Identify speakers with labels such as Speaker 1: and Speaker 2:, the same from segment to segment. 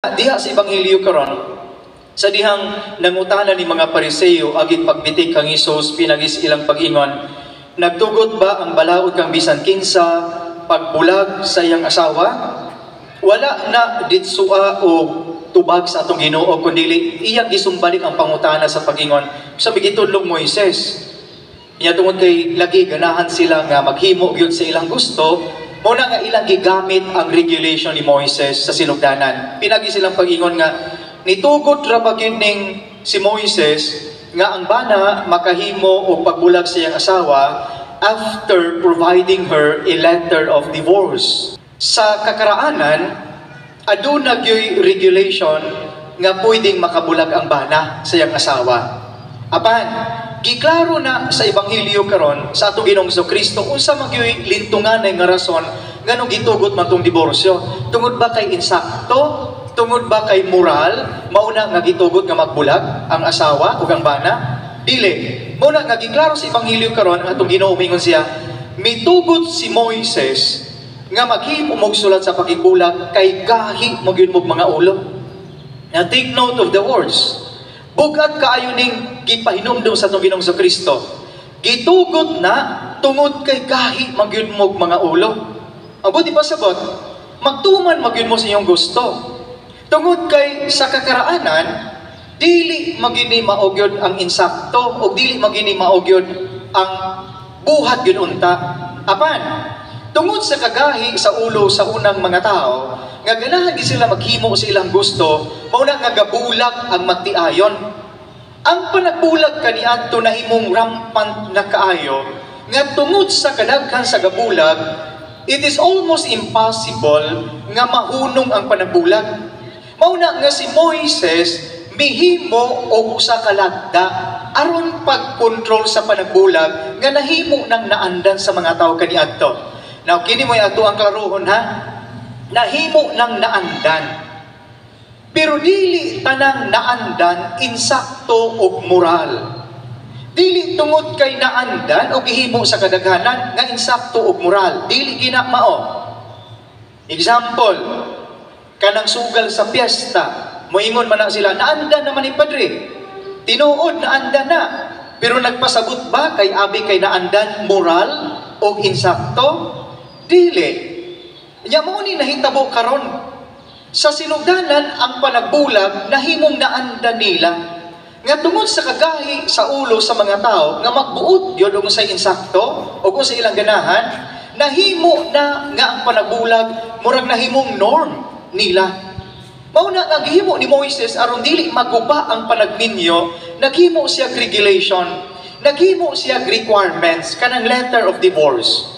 Speaker 1: Diha sa Ebanghelyo karon, sa dihang nangutana ni mga Pariseo agit pagbitik kang Hesus pinagis ilang pag-ingon, nagtugot ba ang balaod kang bisan kinsa pagbulag sa iyang asawa? Wala na ditsua o tubag sa atong Ginoo kundi iyang gisumbalik ang pangutana sa pag-ingon. Sabi gitudlong Moises, niya tungod kay lagi ganahan sila nga maghimo gyud sa ilang gusto. Muna nga ilang gigamit ang regulation ni Moises sa sinugdanan. Pinagi silang pag-ingon nga, nitugot ra ba gyud ning si Moises nga ang bana makahimo o pagbulag sa iyang asawa after providing her a letter of divorce. Sa kakaraanan, aduna gyoy regulation nga pwedeng makabulag ang bana sa iyang asawa. Apan, giklaro na sa Ebanghelyo karon sa atong Ginoong Kristo unsa magyoy lintungan nga rason nganong gitugot man tong diborsyo. Tungod ba kay insakto? Tungod ba kay moral? Mauna nga gitugot nga magbulag ang asawa ug ang bana? Dili. Mauna nga giklaro sa Ebanghelyo karon atong Ginoo mingon siya, mitugot si Moises nga maghimo og sulat sa pakibulag kay gahi mo gyud mo mga ulo. Now take note of the words. Bugat kaayo ning gipahinumdum sa atong Ginoong Kristo. Gitugot na tungod kay gahi magyud mo mga ulo. Ang buti pa sabot, magtuman magyud mo sa iyong gusto. Tungod kay sa kakaraanan, dili magini maogyod ang insakto o dili magini maogyod ang buhat gyud unta. Apan, tungod sa kagahi sa ulo sa unang mga tao, nga ganahan di sila maghimo sa ilang gusto, mauna nga gabulag ang magtiayon. Ang panagbulag kaniadto na himong rampant na kaayo, nga tungod sa kadaghan sa gabulag, it is almost impossible nga mahunong ang panagbulag. Mauna nga si Moises mihimo og usa ka lagda aron pagkontrol sa panagbulag nga nahimo nang naandan sa mga tawo kaniadto. Now kini mo'y ato ang klarohon ha. Nahimo ng naandan. Pero dili tanang naandan insakto o moral. Dili tungod kay naandan o gihimo sa kadaghanan nga insakto o moral. Dili gina mao. Example, kanang sugal sa piyesta, moingon man na sila, naandan naman ni Padre. Tinuod, naandan na. Pero nagpasabot ba kay abi kay naandan moral o insakto? Dili. Nya mao ni nahitabo karon sa sinugdanan ang panagbulag nahimong naandan nila nga tungod sa kagahi sa ulo sa mga tao nga magbuot gyud og sa insakto o kung sa ilang ganahan nahimo na nga ang panagbulag murag nahimong norm nila. Mao na nga gihimo ni Moises aron dili maguba ang panagminyo, naghimo siya regulation, naghimo siya requirements kanang letter of divorce.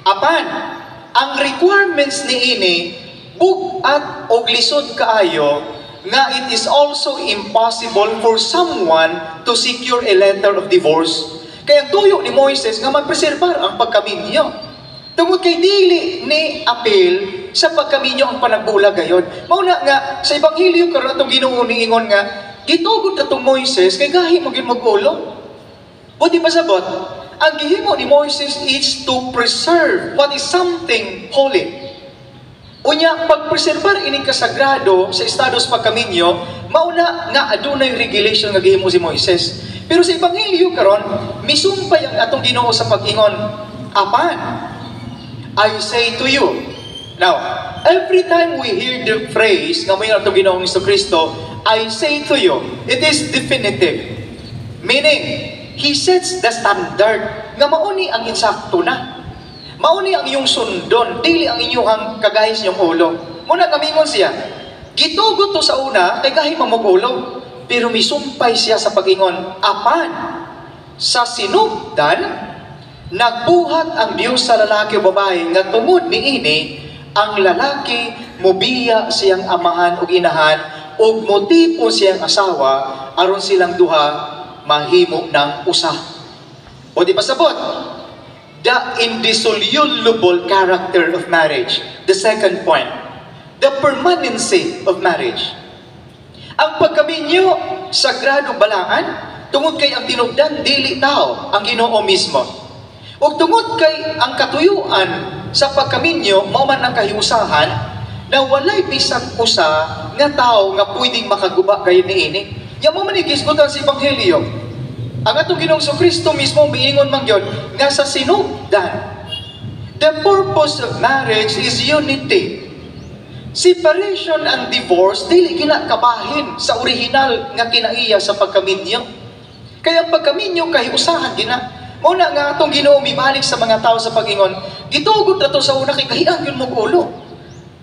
Speaker 1: Apan ang requirements ni ini bugat og lisod kaayo nga it is also impossible for someone to secure a letter of divorce. Kaya tuyo ni Moises nga magpreserbar ang pagkaminyo. Tungod kay dili ni apil sa pagkaminyo ang panagbulag gayon. Mauna nga sa Ebanghelyo karon atong Ginoo niingon nga gitugot katong Moises kay gahi mo gyud mag-ulo. Buti pa sabot, ang gihimo ni Moises is to preserve what is something holy. Unya, pagpreserbar ining kasagrado sa estados pagkaminyo, mauna nga adunay regulation nga gihimo si Moises. Pero sa Ebanghelyo karon, misumpay ang atong Ginoo sa pag-ingon, apan, I say to you. Now, every time we hear the phrase nga mayon atong Ginoong Kristo, I say to you, it is definitive. Meaning, He sets the standard nga mauni ang insakto na. Mauni ang iyong sundon, dili ang inyong kagahis niyong ulo. Muna kamingon siya, gitugot to sa una, kay gahi mamog ulo. Pero misumpay siya sa pag-ingon, apan, sa sinugdan, nagbuhat ang Diyos sa lalaki o babae, nga tungod ni ini, ang lalaki mobiya siyang amahan o inahan, o motipo siyang asawa, aron silang duha, mahimo ng usa. O di pasabot, the indissoluble character of marriage. The second point, the permanency of marriage. Ang pagkaminyo, sagrado balaan, tungod kay ang tinubdan, dili tao, ang Ginoo mismo. O tungod kay ang katuyuan sa pagkaminyo, mao man ang kahiusahan, na walay bisag usa nga tao nga pwedeng makaguba kayo niini. Yang mo manigisgutan sa Ebanghelyo. Ang atong Ginoong Kristo mismo miingon man gyud nga sa sinugdan. The purpose of marriage is unity. Separation and divorce dili kinakabahin sa original nga kinaiya sa pagkaminyo. Kaya ang pagkaminyo kay usahan gina. Muna nga atong Ginoo mibalik sa mga tao sa pag-ingon, gitugod na to sa una kay kahian yun mo ulo.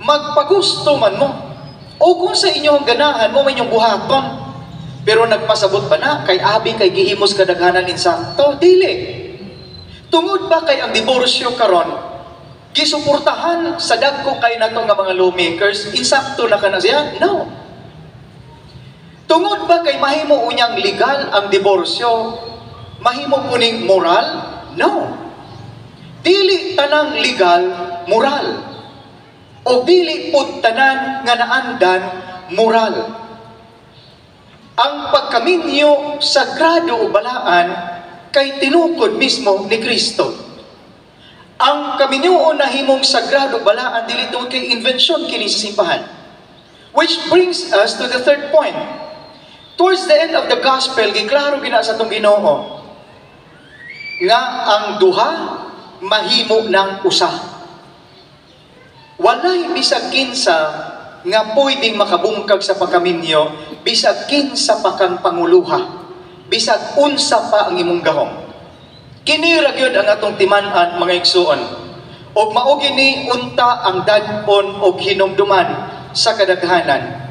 Speaker 1: Magpagusto man mo. O kung sa inyong ganahan mo may inyong buhaton. Pero nagpasabot ba na kay abi kay gihimos kadaghanan insakto? Dili. Tungod ba kay ang diborsyo karon gisuportahan sa dagko kay nato nga mga lawmakers, insakto na kana siya? No. Tungod ba kay mahimo unyang legal ang diborsyo, mahimo kuning moral? No. Dili tanang legal, moral. O dili pud tanan nga naandan, moral. Ang pagkaminyo sagrado o balaan kay tinukod mismo ni Kristo. Ang kaminyoon na himong sagrado balaan dili tungod kay invention kini sa simbahan. Which brings us to the third point. Towards the end of the gospel, giklaro gina sa atong Ginoo nga ang duha mahimo ng usa. Walay bisag kinsa nga pwedeng makabungkag sa pagkaminyo, bisag kinsa pa kang panguluha, bisag unsa pa ang imong gahom. Kini ra gyud ang atong timan-an mga igsuon. Og mao gini unta ang dag-on og hinumduman sa kadaghanan.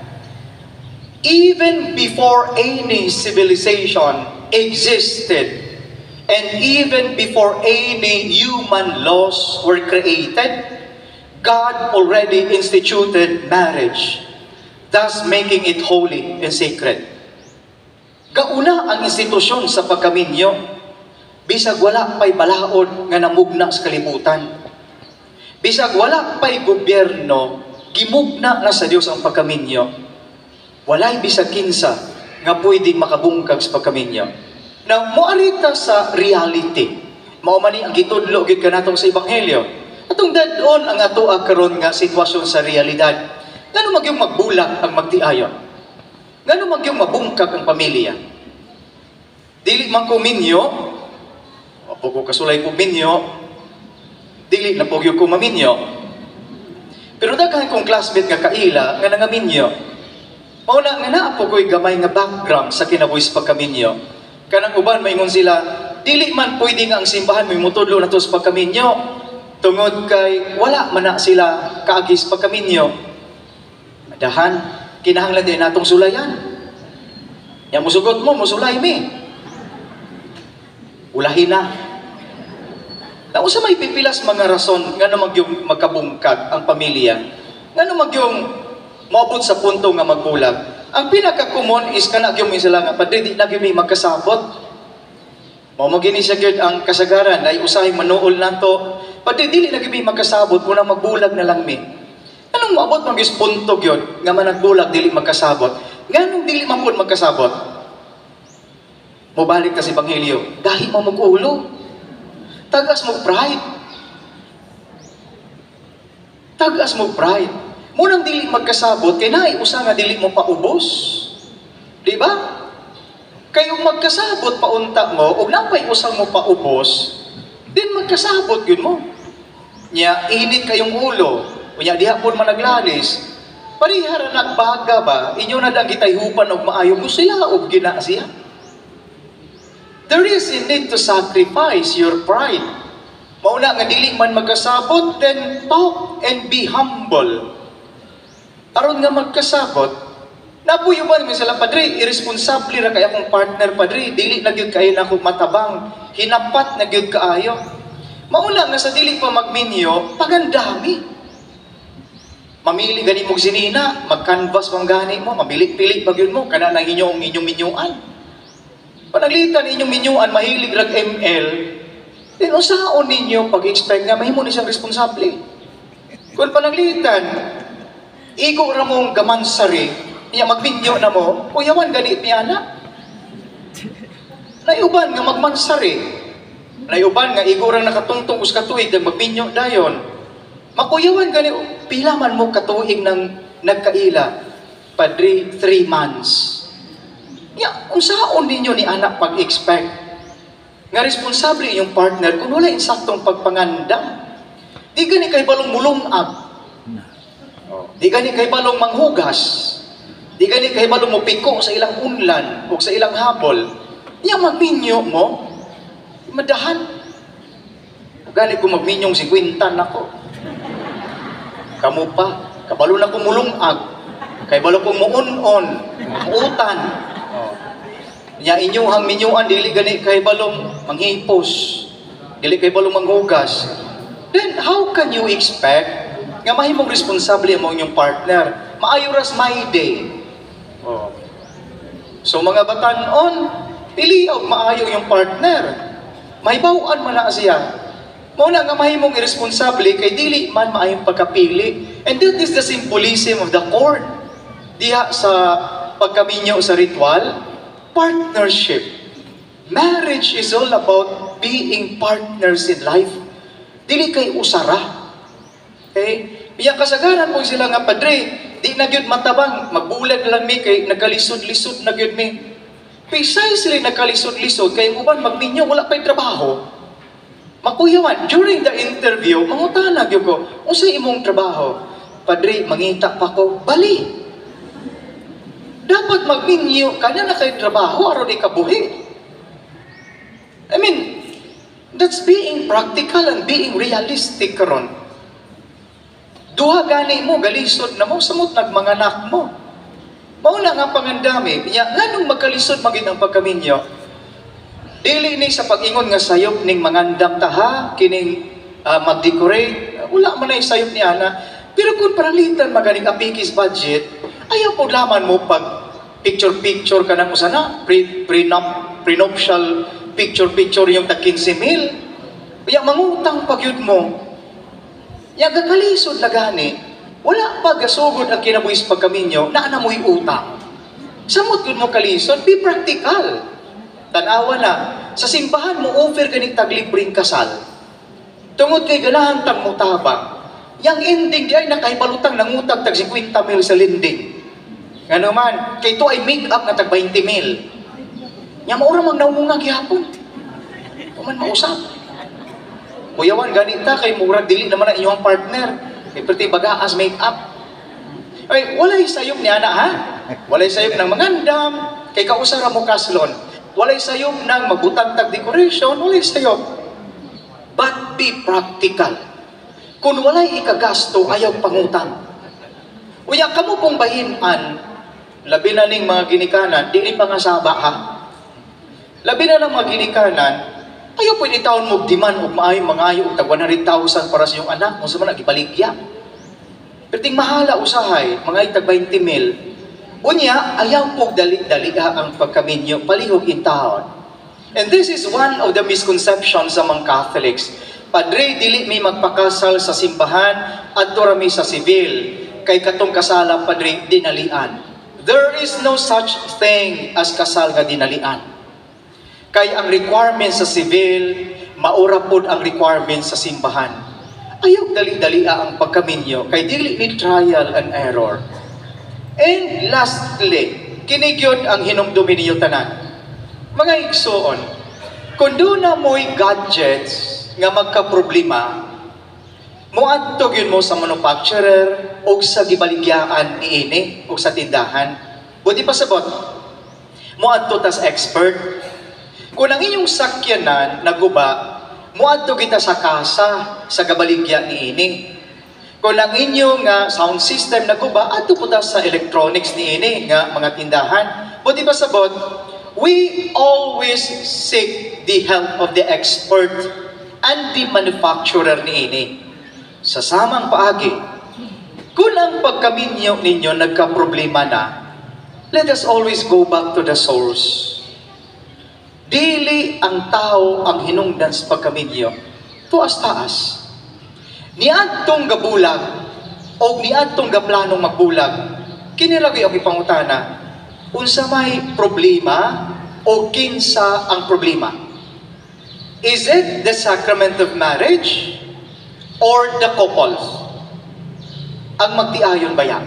Speaker 1: Even before any civilization existed, and even before any human laws were created, God already instituted marriage, thus making it holy and sacred. Gauna ang institusyon sa pagkaminyo, bisag wala pa'y balaod nga namugna sa kalibutan. Bisag wala pa'y gobyerno, gimugna na sa Dios ang pagkaminyo. Walay bisag kinsa nga pwedeng makabungkag sa pagkaminyo. Now, moarita sa reality. Mao man ni ang gitudlo gid kanatong sa Ebanghelyo. Atong dadon ang atoa karon nga sitwasyon sa realidad. Ngano magyong magbulag ang magtiayon? Ngano magyong mabungkag ang pamilya? Dili man ko minyo, apo ko kasulay ko minyo, dili na pogyo ko maminyo. Pero daghan kong classmate nga kaila nga nangaminyo. Mauna nga naapo ko'y gamay nga background sa kinabuhis pagkaminyo. Kanang uban maingon sila, dili man pwede nga ang simbahan may mutudlo na to sa pagkaminyo. Tungod kay wala man na sila kaagis pagkaminyo. Dahan, kinahanglan din natong sulayan. Yang musugot mo, musulay mi. Ulahin na. Nausa may pipilas mga rason nga na magyong magkabungkag ang pamilya. Nga na magyong maabot sa punto nga magbulag. Ang pinaka-common is kanagyong sila nga, padre di na gyud may magkasabot. Mao magini siya gyud ang kasagaran ay usahing manuol nato. Padre dili na gyud may magkasabot kuna magbulag na lang mi. Anong maabot man gyud punto gyud nga managbulag dili magkasabot? Nganong dili man pud magkasabot? Mobalik ta sa Ebanghelyo, dahil mo mag-ulo. Tagas mo pride. Tagas mo pride. Munang dili magkasabot, kay naay usa nga dili mo paubos. Di ba? Kayong magkasabot paunta mo, o napay usang mo paubos, din magkasabot yun mo. Nya, init kayong ulo, o nya, dihapon man naglalis, parihara nagbaga ba, inyo na lang kitayhupan o maayo mo siya, o gina siya. There is a need to sacrifice your pride. Mauna nga dili man magkasabot, then talk and be humble. Aron nga magkasabot, napuyuban mo sila, padre, irresponsable ra kaya akong partner, padre, dili na gyud kayo na akong matabang, hinapat na gyud kaayo. Mauna nga sa dili pa magminyo, pagandami. Mamili gani mong sinina, mag-canvas mong gani mo, mabilik-pilik pag yun mo, kana na inyong minyuan. Panaglitan inyong minyuan, mahilig rag ML, then usaon ninyo pag-expect nga, mahimo ni siyang responsable. Kung panaglitan, igo ra mong gamansari, niya magminyo na mo, kuyawan ganit niya na. Naiuban nga magmansari. Naiuban nga igurang nakatungtong us katuig, magminyo dayon. Makuyawan gani, pila man mo katuig ng nagkaila, Padre, 3 months. Unsaon ninyo ni anak pag-expect nga responsable yung partner kung wala insaktong pagpangandam? Di gani kay balong mulungag. Di gani kay balong manghugas. Di gani kay balong mupiko sa ilang unlan o sa ilang habol. Magminyo mo, madahan. Gani kung magminyong 50 nako. Kamu pa, kabalo na kong mulungag. Kay balo kong muunon, muutan. Inyong hang minyuan, dili gani kay balong manghipos. Dili kay balong manghugas. Then, how can you expect nga mahimong responsable mo inyong partner? Maayo ras my day. So mga batanon, pili og maayo yung partner. Mahibaw-an man na siya. Muna nga mahimong irresponsable kay dili man maayong pagkapili. And that is the symbolism of the cord. Diha sa pagkaminyo sa ritual, partnership. Marriage is all about being partners in life. Dili kay usara. Okay? Biyang kasagaran po sila nga, Padre, di na gyud matabang, magbulag lang mi kay nagkalisod-lisod na gyud mi. Precisely nagkalisod-lisod kay uban magminyo wala pay trabaho. Makuyawan, during the interview, mangutana gyud ko, unsa imong trabaho? Padre, mangita pa ko, bali. Dapat magminyo kana na kay trabaho aron ikabuhi. I mean, that's being practical and being realistic karon. Duha gani mo, galisod na mo, samot nagmanganak mo. Mauna nga pangandami, nganong magkalisod maging ang pagkaminyo? Dili ni sa pag-ingon nga sayop ning mangandam taha, kining mag-decorate, wala man na sayop ni Ana. Pero kung paralitan maganing apikis budget, ayaw po laman mo pag picture-picture ka ng usana, prenuptial picture-picture yung tag 15,000. Kaya mangutang pagyud mo. Ya gakalisod na gani, wala pa gasugod ang kinabuhis pagkaminyo na anamoy utang. Samot yun mo kalisod, be practical. Tanawa na, sa simbahan mo over ganit taglibreng kasal. Tungod kay ganahan tang mutabang. Yang ending di ay nakahibalutang nangutag tag 50,000 sa lending. Nga naman, kay ito ay make-up na tag 20,000. Nga maura mang naunga gihapon. Kuman mausap. Kuyawan, ganita kay murag dili naman ang inyong partner. Kay perti bagaas make-up. Ay, walay sayop ni ana ha? Walay sayop ng mangandam. Kay kausara mo kaslon. Walay sayop ng magbutang tag decoration. Walay sayop. But be practical. Kung walay ikagasto, ayaw pangutang. Uya, kamo pong bahinan, labi na ning mga ginikanan, di rin pangasaba ha? Labi na ng mga ginikanan, ayaw pwede taon mo diman o maayo mga ayo tag 100,000 para sa iyong anak mo sa mga ibaligya. Pero ting mahala usahay, mga itag 20,000. Unya, ayaw po dali-daliha ang pagkaminyo, palihog in taon. And this is one of the misconceptions among Catholics. Padre, dili may magpakasal sa simbahan at durami sa sibil. Kay katong kasalang, Padre, dinalian. There is no such thing as kasal nga dinalian. Kay ang requirements sa civil, maura pod ang requirements sa simbahan. Ayaw dali-dalia ang pagkaminyo, kay dili ni trial and error. And lastly, kinigyod ang hinumdumi niyo tanan. Mga igsoon, kung doon na mo'y gadgets nga magka-problema, muadtog yun mo sa manufacturer o sa gibaligyaan niini o sa tindahan. Buti pa sabot, muadto tas expert. Kung ang inyong sakyanan naguba, muadto kita sa kasa sa gabaligya niini. Kung ang inyong sound system naguba, adto po ta sa electronics niini nga mga tindahan. Buti pa sabot, we always seek the help of the expert and the manufacturer niini. Sa samang paagi, kung ang pagkaminyo ninyo nagka-problema na, let us always go back to the source. Dili ang tao ang hinungdan sa pagkaminyo, tuas-taas. Niadtong gabulag, o niadtong gaplanong magbulag, kinilagay ang ipangutana, unsa may problema, o kinsa ang problema? Is it the sacrament of marriage? Or the couples? ang magtiayon baya.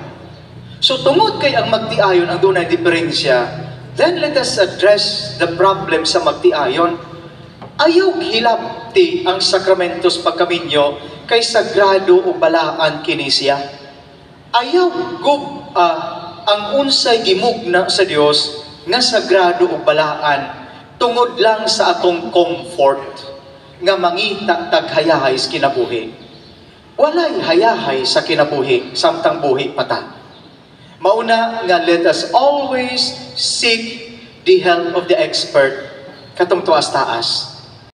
Speaker 1: So tungod kay ang magtiayon ang dunay diferensya, then let us address the problem sa magtiayon. Ayaw hilapti ang sakramentos pagkaminyo kay sagrado o balaan kini siya. Ayaw ang unsay gimugna sa Dios nga sagrado o balaan tungod lang sa atong comfort nga mangita taghayahay sa kinabuhi. Walay hayahay sa kinabuhi samtang buhi pata. Mauna nga let us always seek the help of the expert katong tuas taas.